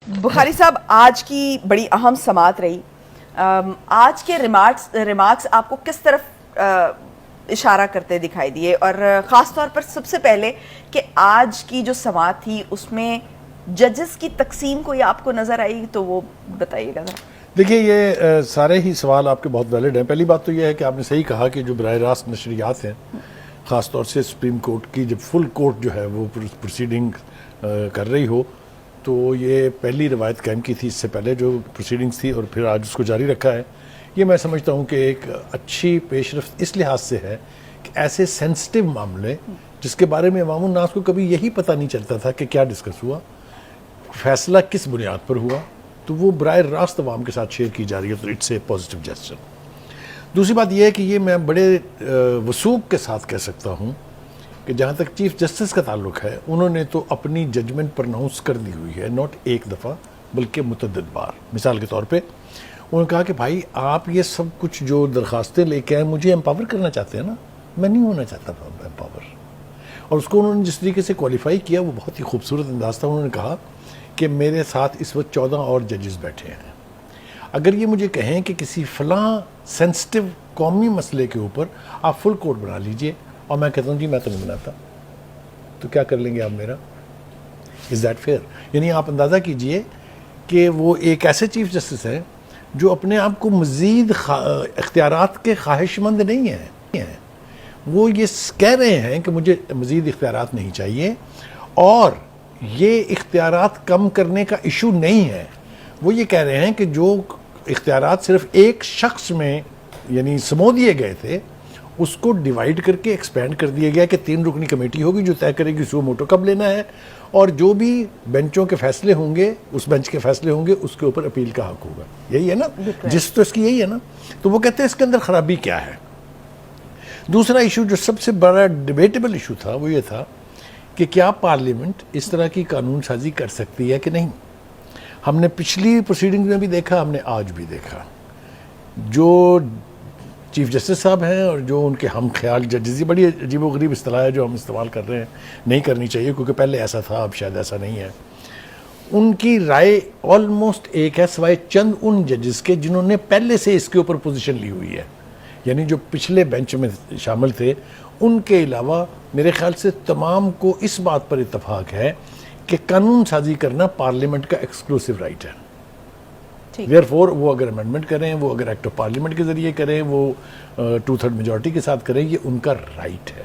بخاری صاحب آج کی بڑی اہم سماعت رہی. آج کے ریمارکس آپ کو کس طرف اشارہ کرتے دکھائی دیے، اور خاص طور پر سب سے پہلے کہ آج کی جو سماعت تھی اس میں ججز کی تقسیم کوئی آپ کو نظر آئی تو وہ بتائیے گا. دیکھیے یہ سارے ہی سوال آپ کے بہت ویلڈ ہیں. پہلی بات تو یہ ہے کہ آپ نے صحیح کہا کہ جو براہ راست نشریات ہیں، خاص طور سے سپریم کورٹ کی جب فل کورٹ جو ہے وہ پروسیڈنگ کر رہی ہو، تو یہ پہلی روایت قائم کی تھی اس سے پہلے جو پروسیڈنگز تھی، اور پھر آج اس کو جاری رکھا ہے. یہ میں سمجھتا ہوں کہ ایک اچھی پیش رفت اس لحاظ سے ہے کہ ایسے سینسٹیو معاملے جس کے بارے میں عوام الناس کو کبھی یہی پتہ نہیں چلتا تھا کہ کیا ڈسکس ہوا، فیصلہ کس بنیاد پر ہوا، تو وہ براہ راست عوام کے ساتھ شیئر کی جا رہی ہے، تو اٹس اے پازیٹیو جیسچر. دوسری بات یہ ہے کہ یہ میں بڑے وثوق کے ساتھ کہہ سکتا ہوں کہ جہاں تک چیف جسٹس کا تعلق ہے، انہوں نے تو اپنی ججمنٹ پرناؤنس کر دی ہوئی ہے، ناٹ ایک دفعہ بلکہ متعدد بار. مثال کے طور پہ انہوں نے کہا کہ بھائی آپ یہ سب کچھ جو درخواستیں لے کے آئے مجھے امپاور کرنا چاہتے ہیں نا، میں نہیں ہونا چاہتا امپاور. اور اس کو انہوں نے جس طریقے سے کوالیفائی کیا وہ بہت ہی خوبصورت انداز تھا. انہوں نے کہا کہ میرے ساتھ اس وقت 14 اور ججز بیٹھے ہیں، اگر یہ مجھے کہیں کہ کسی فلاں سینسٹیو قومی مسئلے کے اوپر آپ فل کورٹ بنا لیجئے، اور میں کہتا ہوں جی میں تو نہیں بناتا، تو کیا کر لیں گے آپ میرا؟ Is that fear? یعنی آپ اندازہ کیجئے کہ وہ ایک ایسے چیف جسٹس ہیں جو اپنے آپ کو مزید اختیارات کے خواہش مند نہیں ہیں. وہ یہ کہہ رہے ہیں کہ مجھے مزید اختیارات نہیں چاہیے، اور یہ اختیارات کم کرنے کا ایشو نہیں ہے. وہ یہ کہہ رہے ہیں کہ جو اختیارات صرف ایک شخص میں یعنی سمو دیے گئے تھے، اس کو ڈیوائیڈ کر کے ایکسپینڈ کر دیا گیا کہ 3 رکنی کمیٹی ہوگی جو طے کرے گی سو موٹو کب لینا ہے، اور جو بھی بینچوں کے فیصلے ہوں گے، اس بینچ کے فیصلے ہوں گے، اس کے اوپر اپیل کا حق ہوگا. یہی ہے نا جس تو اس کی یہی ہے نا. تو وہ کہتے ہیں اس کے اندر خرابی کیا ہے. دوسرا ایشو جو سب سے بڑا ڈیبیٹیبل ایشو تھا وہ یہ تھا کہ کیا پارلیمنٹ اس طرح کی قانون سازی کر سکتی ہے کہ نہیں. ہم نے پچھلی پروسیڈنگ میں بھی دیکھا، ہم نے آج بھی دیکھا، جو چیف جسٹس صاحب ہیں اور جو ان کے ہم خیال ججز، بڑی عجیب و غریب اصطلاح ہے جو ہم استعمال کر رہے ہیں، نہیں کرنی چاہیے کیونکہ پہلے ایسا تھا، اب شاید ایسا نہیں ہے. ان کی رائے آلموسٹ ایک ہے، سوائے چند ان ججز کے جنہوں نے پہلے سے اس کے اوپر پوزیشن لی ہوئی ہے، یعنی جو پچھلے بینچ میں شامل تھے. ان کے علاوہ میرے خیال سے تمام کو اس بات پر اتفاق ہے کہ قانون سازی کرنا پارلیمنٹ کا ایکسکلوسیو رائٹ ہے. Therefore وہ اگر امینڈمنٹ کریں، وہ اگر ایکٹ آف پارلیمنٹ کے ذریعے کریں، وہ 2/3 میجورٹی کے ساتھ کریں، یہ ان کا رائٹ ہے.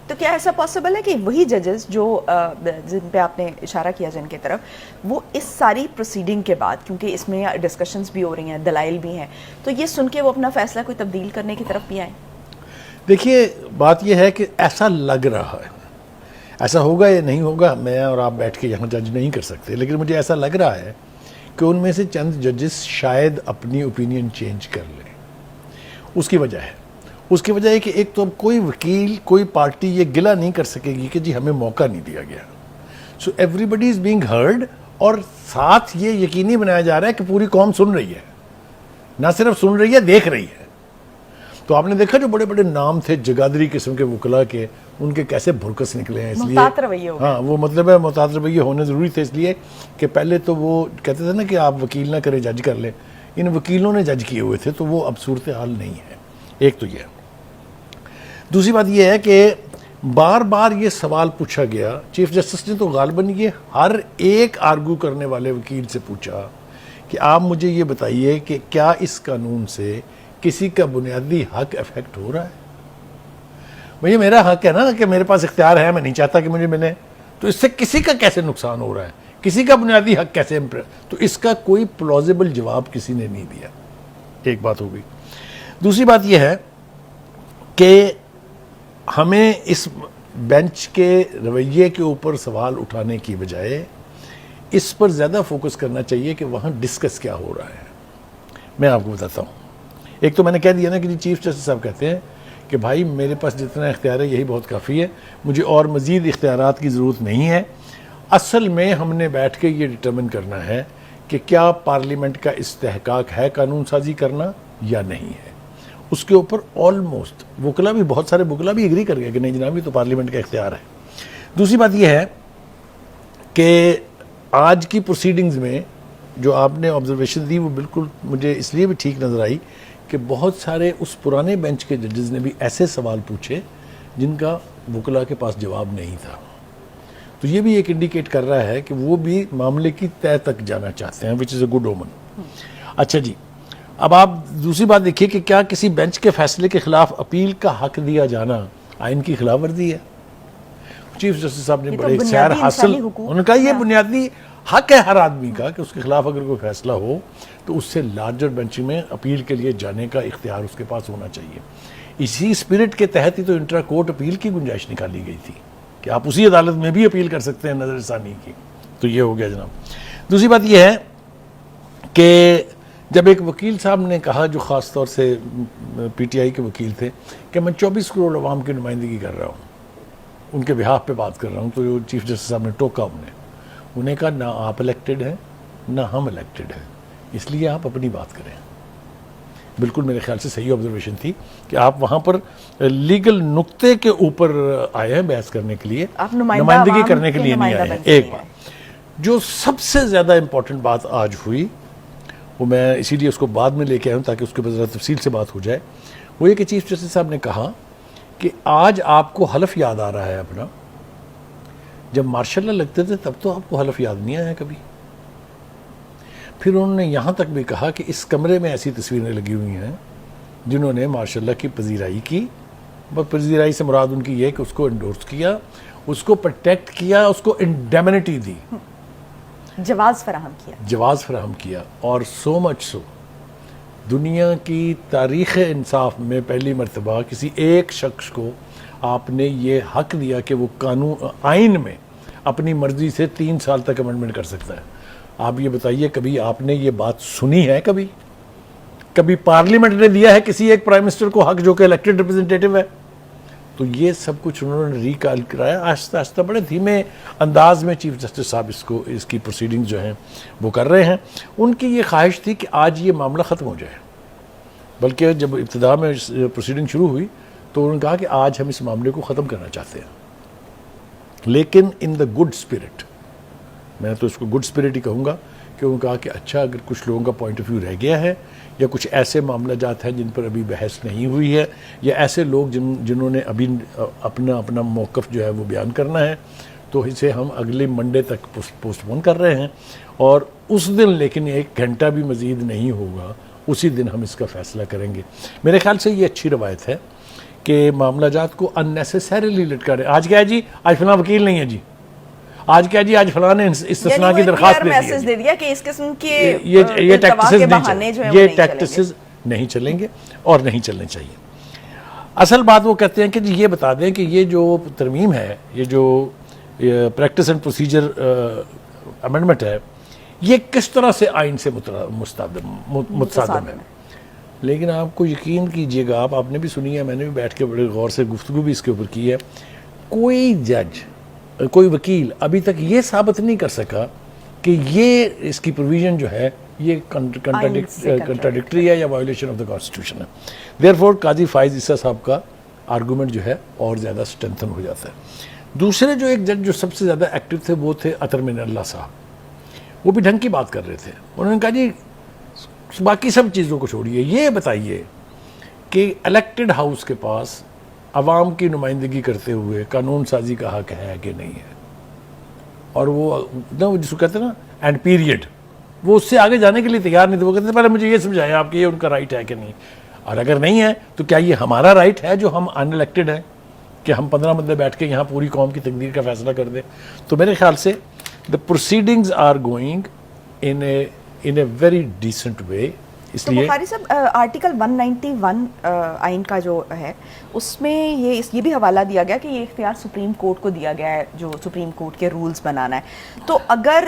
تو کیا ایسا پاسبل ہے کہ وہی ججز جو جن پہ آپ نے اشارہ کیا جن کی طرف، وہ اس ساری پروسیڈنگ کے بعد، کیونکہ اس میں ڈسکشنز بھی ہو رہی ہیں، دلائل بھی ہیں، تو یہ سن کے وہ اپنا فیصلہ کوئی تبدیل کرنے کی طرف بھی آئیں؟ دیکھیے بات یہ ہے کہ ایسا لگ رہا ہے، ایسا ہوگا یا نہیں ہوگا میں اور آپ بیٹھ کے یہاں جج نہیں کر سکتے، لیکن مجھے ایسا لگ رہا ہے کہ ان میں سے چند ججز شاید اپنی اوپینین چینج کر لیں. اس کی وجہ ہے کہ ایک تو اب کوئی وکیل، کوئی پارٹی یہ گلہ نہیں کر سکے گی کہ جی ہمیں موقع نہیں دیا گیا. So everybody is being heard, اور ساتھ یہ یقینی بنایا جا رہا ہے کہ پوری قوم سن رہی ہے، نہ صرف سن رہی ہے، دیکھ رہی ہے. تو آپ نے دیکھا جو بڑے بڑے نام تھے جگادری قسم کے وکلا کے، ان کے کیسے بھرکس نکلے ہیں. اس لیے محتاط رویے ہو گئے. ہاں وہ مطلب ہے محتاط رویے ہونے ضروری تھے، اس لیے کہ پہلے تو وہ کہتے تھے نا کہ آپ وکیل نہ کریں جج کر لیں. ان وکیلوں نے جج کیے ہوئے تھے، تو وہ اب صورتحال نہیں ہے. ایک تو یہ. دوسری بات یہ ہے کہ بار بار یہ سوال پوچھا گیا، چیف جسٹس نے تو غالباً یہ ہر ایک آرگو کرنے والے وکیل سے پوچھا کہ آپ مجھے یہ بتائیے کہ کیا اس قانون سے کسی کا بنیادی حق افیکٹ ہو رہا ہے. بھئی میرا حق ہے نا کہ میرے پاس اختیار ہے، میں نہیں چاہتا کہ مجھے ملے، تو اس سے کسی کا کیسے نقصان ہو رہا ہے، کسی کا بنیادی حق کیسے تو اس کا کوئی پلازیبل جواب کسی نے نہیں دیا. ایک بات ہو گئی. دوسری بات یہ ہے کہ ہمیں اس بینچ کے رویے کے اوپر سوال اٹھانے کی بجائے اس پر زیادہ فوکس کرنا چاہیے کہ وہاں ڈسکس کیا ہو رہا ہے. میں آپ کو بتاتا ہوں. ایک تو میں نے کہہ دیا نا کہ چیف جسٹس صاحب کہتے ہیں کہ بھائی میرے پاس جتنا اختیار ہے یہی بہت کافی ہے، مجھے اور مزید اختیارات کی ضرورت نہیں ہے. اصل میں ہم نے بیٹھ کے یہ ڈٹرمن کرنا ہے کہ کیا پارلیمنٹ کا استحقاق ہے قانون سازی کرنا یا نہیں ہے. اس کے اوپر آلموسٹ وکلا بھی، بہت سارے وکلا بھی ایگری کر گئے کہ نہیں جناب یہ تو پارلیمنٹ کا اختیار ہے. دوسری بات یہ ہے کہ آج کی پروسیڈنگز میں جو آپ نے آبزرویشن دی وہ بالکل مجھے اس لیے بھی ٹھیک نظر آئی کہ بہت سارے اس پرانے بینچ کے ججز نے بھی ایسے سوال پوچھے جن کا وکلاء کے پاس جواب نہیں تھا. تو یہ بھی ایک انڈیکیٹ کر رہا ہے کہ وہ بھی معاملے کی تہہ تک جانا چاہتے ہیں, وچ از اے گڈ اومن. اچھا جی, اب آپ دوسری بات دیکھیے کہ کیا کسی بینچ کے فیصلے کے خلاف اپیل کا حق دیا جانا آئین کی خلاف ورزی ہے؟ چیف جسٹس صاحب نے بڑے سیر حاصل, انہوں نے کہا یہ بنیادی حق ہے ہر آدمی کا کہ اس کے خلاف اگر کوئی فیصلہ ہو تو اس سے لارجر بینچ میں اپیل کے لیے جانے کا اختیار اس کے پاس ہونا چاہیے. اسی اسپرٹ کے تحت ہی تو انٹرا کورٹ اپیل کی گنجائش نکالی گئی تھی کہ آپ اسی عدالت میں بھی اپیل کر سکتے ہیں نظر ثانی کی. تو یہ ہو گیا جناب. دوسری بات یہ ہے کہ جب ایک وکیل صاحب نے کہا جو خاص طور سے پی ٹی آئی کے وکیل تھے کہ میں 24 کروڑ عوام کی نمائندگی کر رہا ہوں, ان کے بہاف پہ بات کر رہا ہوں, تو چیف جسٹس صاحب نے ٹوکا انہیں کہا نہ آپ الیکٹڈ ہیں نہ ہم الیکٹڈ ہیں, اس لیے آپ اپنی بات کریں. بالکل میرے خیال سے صحیح آبزرویشن تھی کہ آپ وہاں پر لیگل نقطے کے اوپر آئے ہیں بحث کرنے کے لیے, نمائندگی کرنے کے لیے نہیں آئے ہیں. ایک بات جو سب سے زیادہ امپورٹنٹ بات آج ہوئی, وہ میں اسی لیے اس کو بعد میں لے کے آیا ہوں تاکہ اس کے بعد ذرا تفصیل سے بات ہو جائے, وہ یہ کہ چیف جسٹس صاحب نے کہا کہ آج آپ کو حلف یاد آ رہا ہے اپنا, جب مارشاء اللہ لگتے تھے تب تو آپ کو حلف یاد نہیں آیا کبھی. پھر انہوں نے یہاں تک بھی کہا کہ اس کمرے میں ایسی تصویریں لگی ہوئی ہیں جنہوں نے مارشاء اللہ کی پذیرائی کی, پذیرائی سے مراد ان کی یہ کہ اس کو انڈورس کیا, اس کو پروٹیکٹ کیا, اس کو انڈیمنٹی دی, جواز فراہم کیا. اور سو مچ سو دنیا کی تاریخ انصاف میں پہلی مرتبہ کسی ایک شخص کو آپ نے یہ حق دیا کہ وہ قانون آئین میں اپنی مرضی سے 3 سال تک امنڈمنٹ کر سکتا ہے. آپ یہ بتائیے کبھی آپ نے یہ بات سنی ہے؟ کبھی پارلیمنٹ نے دیا ہے کسی ایک پرائم منسٹر کو حق جو کہ الیکٹڈ ریپرزنٹیٹیو ہے؟ تو یہ سب کچھ انہوں نے ریکال کرایا آہستہ آہستہ, بڑے دھیمے انداز میں چیف جسٹس صاحب اس کی پروسیڈنگ جو ہیں وہ کر رہے ہیں. ان کی یہ خواہش تھی کہ آج یہ معاملہ ختم ہو جائے, بلکہ جب ابتدا میں پروسیڈنگ شروع ہوئی تو انہوں نے کہا کہ آج ہم اس معاملے کو ختم کرنا چاہتے ہیں, لیکن ان دا گڈ اسپرٹ. میں تو اس کو گڈ اسپرٹ ہی کہوں گا کہ انہوں نے کہا کہ اچھا اگر کچھ لوگوں کا پوائنٹ آف ویو رہ گیا ہے یا کچھ ایسے معاملہ جات ہیں جن پر ابھی بحث نہیں ہوئی ہے یا ایسے لوگ جنہوں نے ابھی اپنا موقف جو ہے وہ بیان کرنا ہے, تو اسے ہم اگلے منڈے تک پوسٹ پون کر رہے ہیں. اور اس دن لیکن 1 گھنٹہ بھی مزید نہیں ہوگا, اسی دن ہم اس کا فیصلہ کریں گے. میرے خیال سے یہ اچھی روایت ہے کہ معاملہ جات کو اننیسیسریلی لٹکا رہے. آج کیا ہے جی, آج فلاں وکیل نہیں ہے جی, آج کیا جی, آج فلاں نے استثناء کی درخواست دے دیا کہ اس قسم کے یہ ٹیکٹسز نہیں چلیں گے اور نہیں چلنے چاہیے. اصل بات وہ کہتے ہیں کہ جی یہ بتا دیں کہ یہ جو ترمیم ہے, یہ جو پریکٹس اینڈ پروسیجر امینڈمنٹ ہے, یہ کس طرح سے آئین سے متصادم ہے. لیکن آپ کو یقین کیجئے گا, آپ نے بھی سنی ہے, میں نے بھی بیٹھ کے بڑے غور سے گفتگو بھی اس کے اوپر کی ہے, کوئی جج کوئی وکیل ابھی تک یہ ثابت نہیں کر سکا کہ یہ اس کی پروویژن جو ہے یہ کنٹراڈکٹری ہے یا وائلیشن آف دا کانسٹیٹیوشن ہے. دیئرفور قاضی فائز عیسیٰ صاحب کا آرگومنٹ جو ہے اور زیادہ اسٹرینتھن ہو جاتا ہے. دوسرے جو ایک جج جو سب سے زیادہ ایکٹیو تھے وہ تھے اطہر من اللہ صاحب. وہ بھی ڈھنگ کی بات کر رہے تھے. انہوں نے کہا جی باقی سب چیزوں کو چھوڑیے, یہ بتائیے کہ الیکٹڈ ہاؤس کے پاس عوام کی نمائندگی کرتے ہوئے قانون سازی کا حق ہے کہ نہیں ہے. اور وہ جس کو کہتے ہیں نا اینڈ پیریڈ, وہ اس سے آگے جانے کے لیے تیار نہیں تھے. وہ کہتے ہیں پہلے مجھے یہ سمجھائیں آپ کہ یہ ان کا رائٹ ہے کہ نہیں, اور اگر نہیں ہے تو کیا یہ ہمارا رائٹ ہے جو ہم ان الیکٹڈ ہیں کہ ہم 15 بندے بیٹھ کے یہاں پوری قوم کی تقدیر کا فیصلہ کر دیں. تو میرے خیال سے the proceedings are going in a very decent way. اس لیے بخاری صاحب آرٹیکل 191 آئین کا جو ہے اس میں یہ بھی حوالہ دیا گیا کہ یہ اختیار سپریم کورٹ کو دیا گیا ہے جو سپریم کورٹ کے رولز بنانا ہے. تو اگر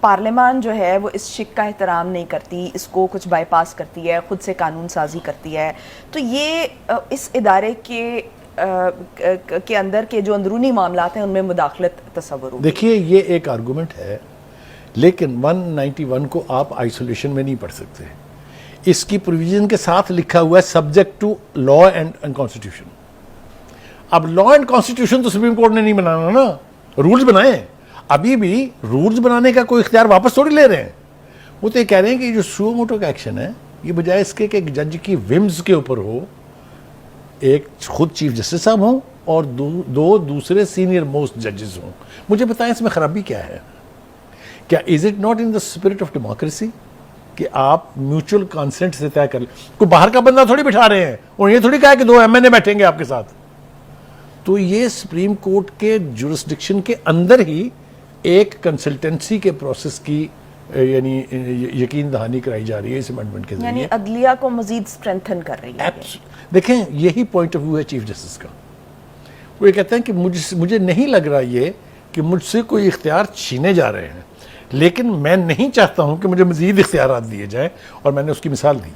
پارلیمان جو ہے وہ اس شک کا احترام نہیں کرتی, اس کو کچھ بائی پاس کرتی ہے, خود سے قانون سازی کرتی ہے, تو یہ اس ادارے کے اندر کے جو اندرونی معاملات ہیں ان میں مداخلت تصور ہوگی. دیکھیے یہ ایک آرگومنٹ ہے, لیکن 191 کو آپ آئسولیشن میں نہیں پڑھ سکتے. اس کی پروویژن کے ساتھ لکھا ہوا ہے subject to law and constitution. اب لا اینڈ کانسٹیٹیوشن تو سپریم کورٹ نے نہیں بنانا نا, رولز بنائے. ابھی بھی رولز بنانے کا کوئی اختیار واپس تھوڑی لے رہے ہیں. وہ تو یہ کہہ رہے ہیں کہ جو سو موٹو کا ایکشن ہے یہ بجائے اس کے کہ ایک جج کی ومز کے اوپر ہو، ایک خود چیف جسٹس صاحب ہوں اور دو دوسرے سینئر موسٹ ججز ہوں. مجھے بتائیں اس میں خرابی کیا ہے؟ کیا is it not in the spirit of democracy کہ آپ میوچل کانسنٹ سے طے کر لیں؟ کوئی باہر کا بندہ تھوڑی بٹھا رہے ہیں، اور یہ تھوڑی کہا کہ 2 MNA بیٹھیں گے آپ کے ساتھ. تو یہ سپریم کورٹ کے جورسڈکشن کے اندر ہی ایک کنسلٹنسی کے پروسیس کی یعنی یقین دہانی کرائی جا رہی ہے اس امینڈمنٹ کے ذریعے. یعنی عدلیہ کو مزید اسٹرینتھن کر رہی ہے. دیکھیں یہی پوائنٹ آف ویو ہے چیف جسٹس کا. وہ یہ کہتے ہیں کہ مجھے نہیں لگ رہا یہ کہ مجھ سے کوئی اختیار چھینے جا رہے ہیں، لیکن میں نہیں چاہتا ہوں کہ مجھے مزید اختیارات دیے جائیں. اور میں نے اس کی مثال دی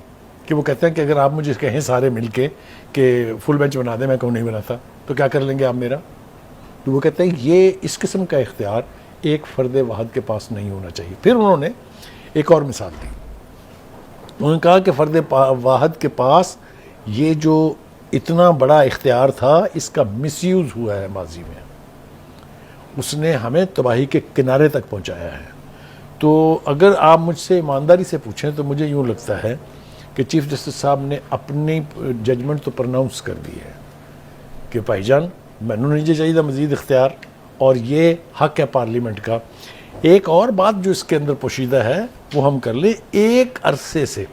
کہ وہ کہتے ہیں کہ اگر آپ مجھے کہیں سارے مل کے کہ فل بینچ بنا دیں، میں کہوں نہیں بناتا تو کیا کر لیں گے آپ میرا؟ تو وہ کہتے ہیں یہ اس قسم کا اختیار ایک فرد واحد کے پاس نہیں ہونا چاہیے. پھر انہوں نے ایک اور مثال دی. انہوں نے کہا کہ فرد واحد کے پاس یہ جو اتنا بڑا اختیار تھا اس کا مس یوز ہوا ہے ماضی میں، اس نے ہمیں تباہی کے کنارے تک پہنچایا ہے. تو اگر آپ مجھ سے ایمانداری سے پوچھیں تو مجھے یوں لگتا ہے کہ چیف جسٹس صاحب نے اپنی ججمنٹ تو پرناؤنس کر دی ہے کہ بھائی جان مینوں نہیں چاہیے مزید اختیار، اور یہ حق ہے پارلیمنٹ کا. ایک اور بات جو اس کے اندر پوشیدہ ہے وہ ہم کر لیں. ایک عرصے سے،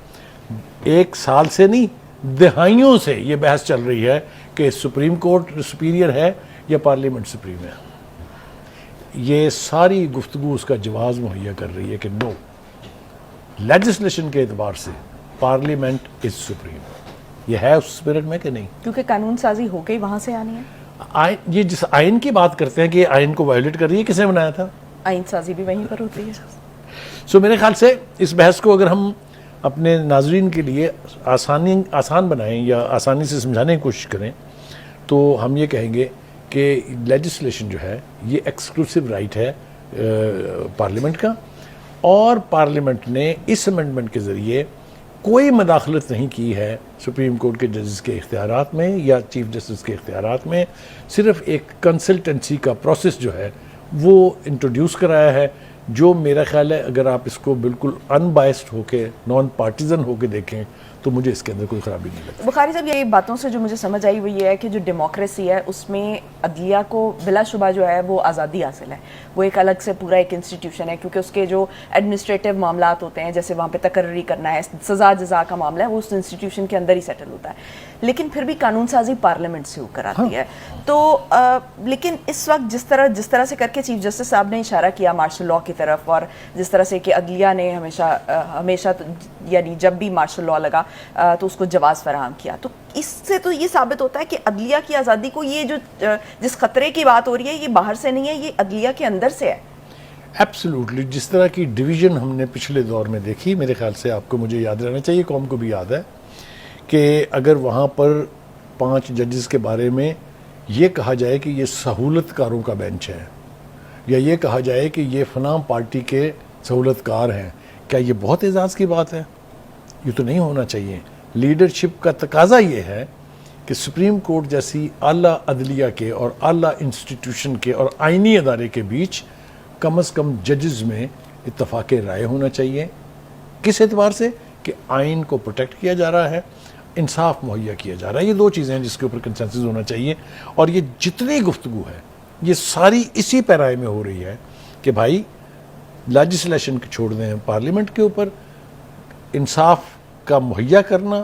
1 سال سے نہیں، دہائیوں سے یہ بحث چل رہی ہے کہ سپریم کورٹ سپیریئر ہے یا پارلیمنٹ سپریم ہے. یہ ساری گفتگو اس کا جواز مہیا کر رہی ہے کہ نو، لیجسلیشن کے اعتبار سے پارلیمنٹ از سپریم. یہ ہے اس اسپرٹ میں کہ نہیں؟ کیونکہ قانون سازی ہو گئی وہاں سے آنی ہے. یہ جس آئین کی بات کرتے ہیں کہ یہ آئین کو وائلیٹ کر رہی ہے، کس نے بنایا تھا؟ آئین سازی بھی وہیں پر ہوتی ہے. سو میرے خیال سے اس بحث کو اگر ہم اپنے ناظرین کے لیے آسان بنائیں یا آسانی سے سمجھانے کی کوشش کریں تو ہم یہ کہیں گے کہ لیجسلیشن جو ہے یہ ایکسکلوسیو رائٹ ہے پارلیمنٹ کا، اور پارلیمنٹ نے اس امینڈمنٹ کے ذریعے کوئی مداخلت نہیں کی ہے سپریم کورٹ کے ججز کے اختیارات میں یا چیف جسٹس کے اختیارات میں. صرف ایک کنسلٹنسی کا پروسیس جو ہے وہ انٹروڈیوس کرایا ہے، جو میرا خیال ہے اگر آپ اس کو بالکل ان بائسڈ ہو کے، نان پارٹیزن ہو کے دیکھیں تو مجھے اس کے اندر کوئی خرابی نہیں لگتی. بخاری صاحب یہ باتوں سے جو مجھے سمجھ آئی وہ یہ ہے کہ جو ڈیموکریسی ہے اس میں عدلیہ کو بلا شبہ جو ہے وہ آزادی حاصل ہے. وہ ایک الگ سے پورا ایک انسٹیٹیوشن ہے، کیونکہ اس کے جو ایڈمنسٹریٹو معاملات ہوتے ہیں، جیسے وہاں پہ تقرری کرنا ہے، سزا جزا کا معاملہ ہے، وہ اس انسٹیٹیوشن کے اندر ہی سیٹل ہوتا ہے. لیکن پھر بھی قانون سازی پارلیمنٹ سے ہو کر آتی ہے. تو لیکن اس وقت جس طرح سے کر کے چیف جسٹس صاحب نے اشارہ کیا مارشل لاء کی طرف، اور جس طرح سے کہ عدلیہ نے ہمیشہ یعنی جب بھی مارشل لاء لگا تو اس کو جواز فراہم کیا، تو اس سے تو یہ ثابت ہوتا ہے کہ عدلیہ کی آزادی کو یہ جو جس خطرے کی بات ہو رہی ہے یہ باہر سے نہیں ہے، یہ عدلیہ کے اندر سے ہے. ایبسلیوٹلی. جس طرح کی ڈویژن ہم نے پچھلے دور میں دیکھی، میرے خیال سے آپ کو مجھے یاد رہنا چاہیے، قوم کو بھی یاد ہے کہ اگر وہاں پر 5 ججز کے بارے میں یہ کہا جائے کہ یہ سہولت کاروں کا بینچ ہے، یا یہ کہا جائے کہ یہ فلاں پارٹی کے سہولت کار ہیں، کیا یہ بہت اعزاز کی بات ہے؟ یہ تو نہیں ہونا چاہیے. لیڈرشپ کا تقاضا یہ ہے کہ سپریم کورٹ جیسی اعلیٰ عدلیہ کے اور اعلیٰ انسٹیٹیوشن کے اور آئینی ادارے کے بیچ کم از کم ججز میں اتفاق رائے ہونا چاہیے. کس اعتبار سے؟ کہ آئین کو پروٹیکٹ کیا جا رہا ہے، انصاف مہیا کیا جا رہا ہے. یہ 2 چیزیں ہیں جس کے اوپر کنسنسس ہونا چاہیے. اور یہ جتنی گفتگو ہے یہ ساری اسی پیرائے میں ہو رہی ہے کہ بھائی لیجسلیشن چھوڑ دیں پارلیمنٹ کے اوپر، انصاف کا مہیا کرنا،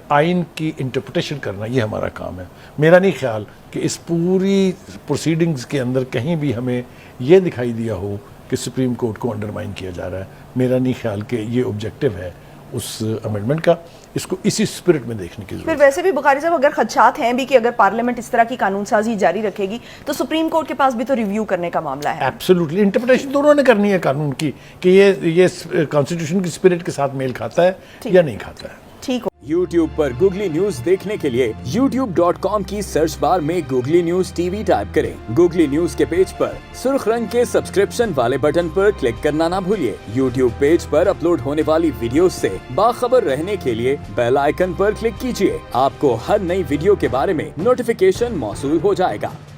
آئین کی انٹرپریٹیشن کرنا، یہ ہمارا کام ہے. میرا نہیں خیال کہ اس پوری پروسیڈنگز کے اندر کہیں بھی ہمیں یہ دکھائی دیا ہو کہ سپریم کورٹ کو انڈرمائن کیا جا رہا ہے. میرا نہیں خیال کہ یہ آبجیکٹو ہے اس امینڈمنٹ کا. اس کو اسی اسپرٹ میں دیکھنے کی ضرورت ہے. پھر ویسے بھی بخاری صاحب اگر خدشات ہیں بھی کہ اگر پارلیمنٹ اس طرح کی قانون سازی جاری رکھے گی تو سپریم کورٹ کے پاس بھی تو ریویو کرنے کا معاملہ ہے. ایبسلیوٹلی. انٹرپریٹیشن دونوں نے کرنی ہے قانون کی کہ یہ کانسٹیٹیوشن کی اسپرٹ کے ساتھ میل کھاتا ہے یا نہیں کھاتا ہے. ٹھیک ہو. YouTube پر گوگلی نیوز دیکھنے کے لیے youtube.com کی سرچ بار میں googly news T V type کریں. گوگلی نیوز کے پیج پر سرخ رنگ کے سبسکرپشن والے بٹن پر کلک کرنا نہ بھولیے. YouTube پیج پر اپلوڈ ہونے والی ویڈیوز سے باخبر رہنے کے لیے بیل آئیکن پر کلک کیجیے. آپ کو ہر نئی ویڈیو کے بارے میں نوٹیفیکیشن موصول ہو جائے گا.